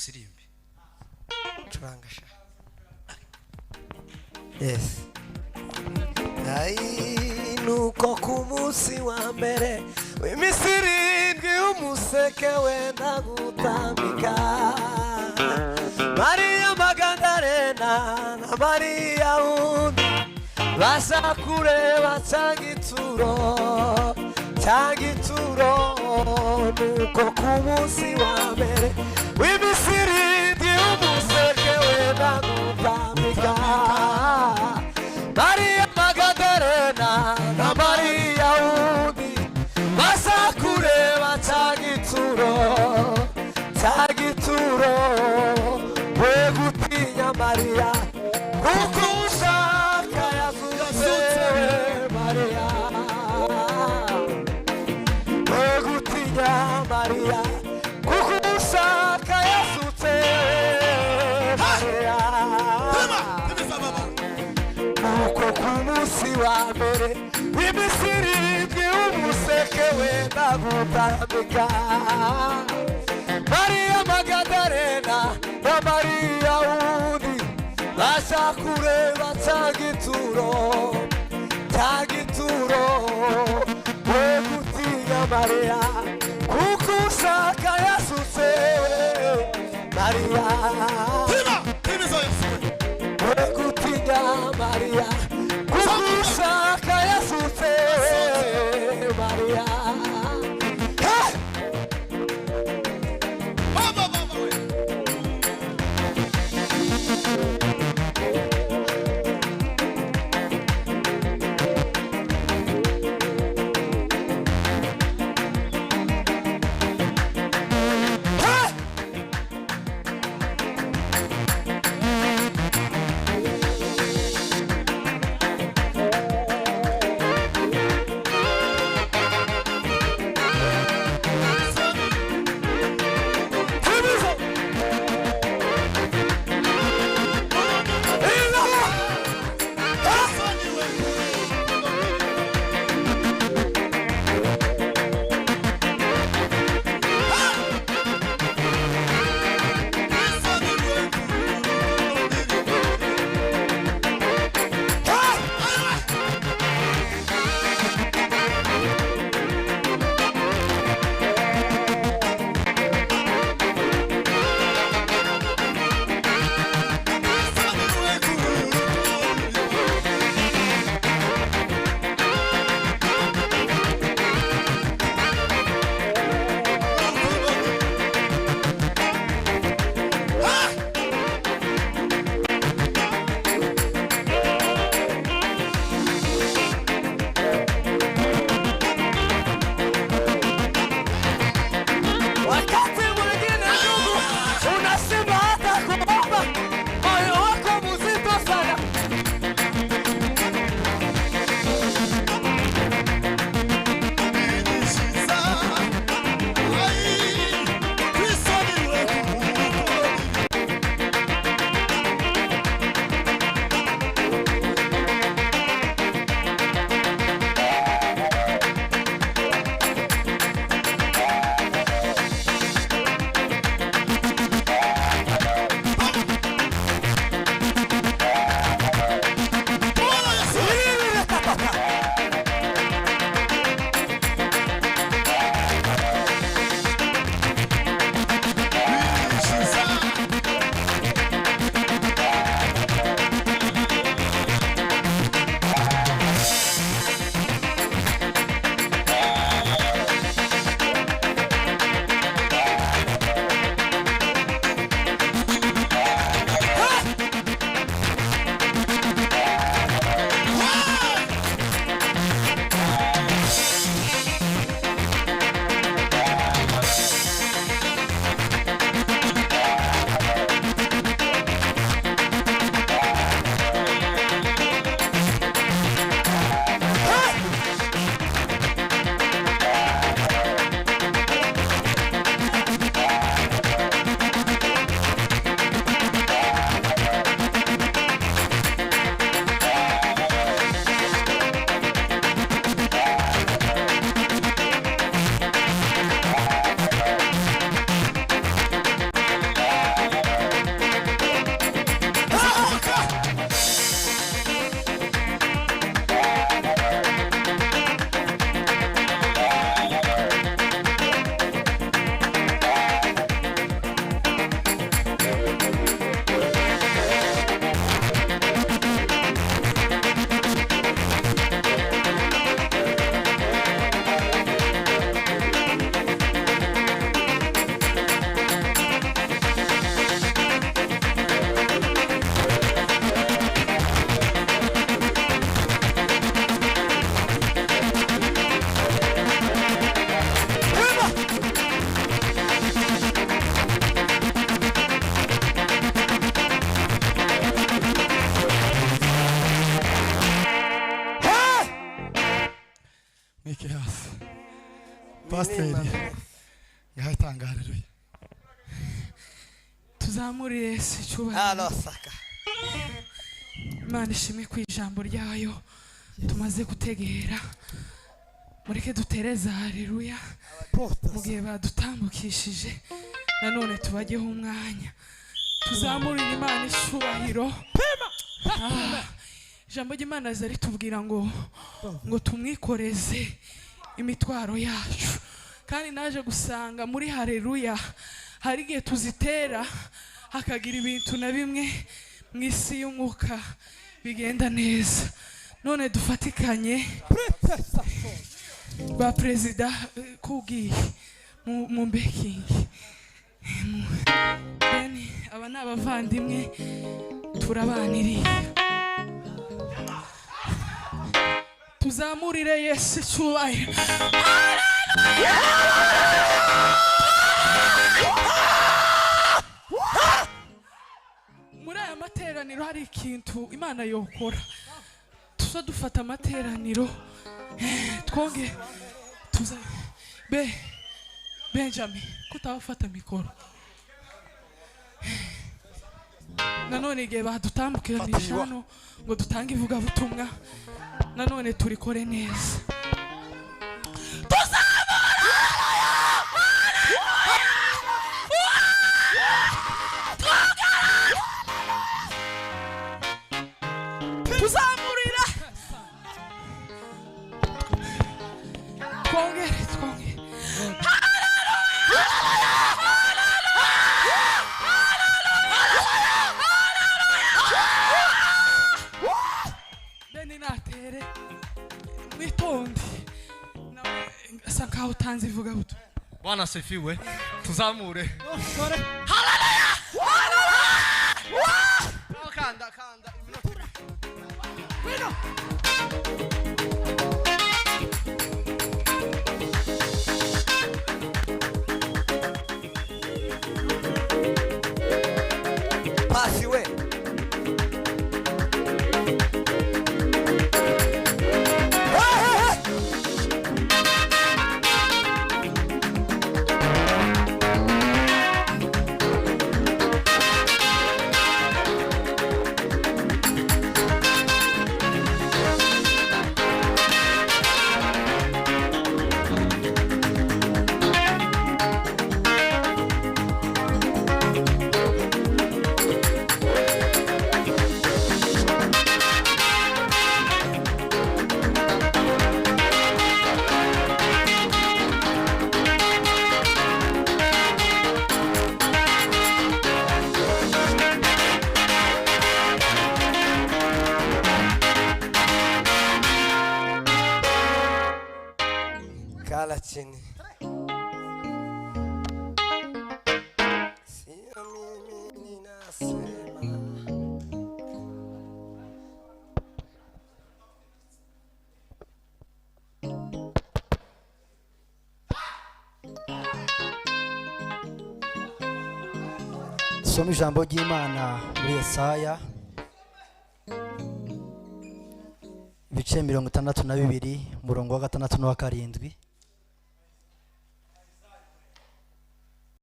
dusirimbe turangasha. Yes. Ai nuko ku munsi wa mbere w'imisiri umuseke wenda gutambika, Maria Magdalena na Maria wundi baza kureba cyagituro nuko ku munsi wa mbere w'imisiri umuseke wenda gutambika, Maria Magdalena na Maria wundi baza kureba cyagituro we gutinya Maria kuko ushaka yazutse Maria, we gutinya Maria kuko ushaka yazutse Maria, nuko ku munsi wa mbere w'imisiri umuseke wenda gutambika, Maria Magdalena na Maria wundi baza kureba cyagituro we gutinya Maria kuko ushaka yazutse Maria, we gutinya Maria kuko ushaka yazutse Maria. Pasiteri yahatangarira tuzamurire Yesu icyubahiro. Imana ishimwe ku ijambo ryayo tumaze gutegera. Mureke dutereza haleluya mu gihe badutambukishije, nanone tubajyeho umwanya tuzamurire Imana icyubahiro. Ijambo ry'Imana ritubwira ngo tumwikoreze imitwaro yacu, kandi naje gusanga muri haleluya hari igihe tuzitera hakagira ibintu na bimwe mu isi y'umwuka bigenda neza. None dufatikanye ba perezida kugiye mu mbekingi bene aba ni abavandimwe turabaniriye. Tuzamurire Yesu icyubahiro. Muri aya materaniro hari ikintu Imana yokora. Tuza dufata amateraniro twonge tuza Benjamin kutawafata mikoro. Nanone igihe badutambukiranisha hano ngo dutange ivugabutumwa, nanone turikore neza. Tuzamurira twongere bene natere mwitonde asa nkaho utanze ivugabutumwa. Bwana asifiwe. Tuzamure. Haleluya! Kanda iminota. Pasi we. Kala chini. Sio mimi ninasema. Soma ijambo ry'Imana muri Yesaya ibice 62 umurongo wa 6 n'uwa 7.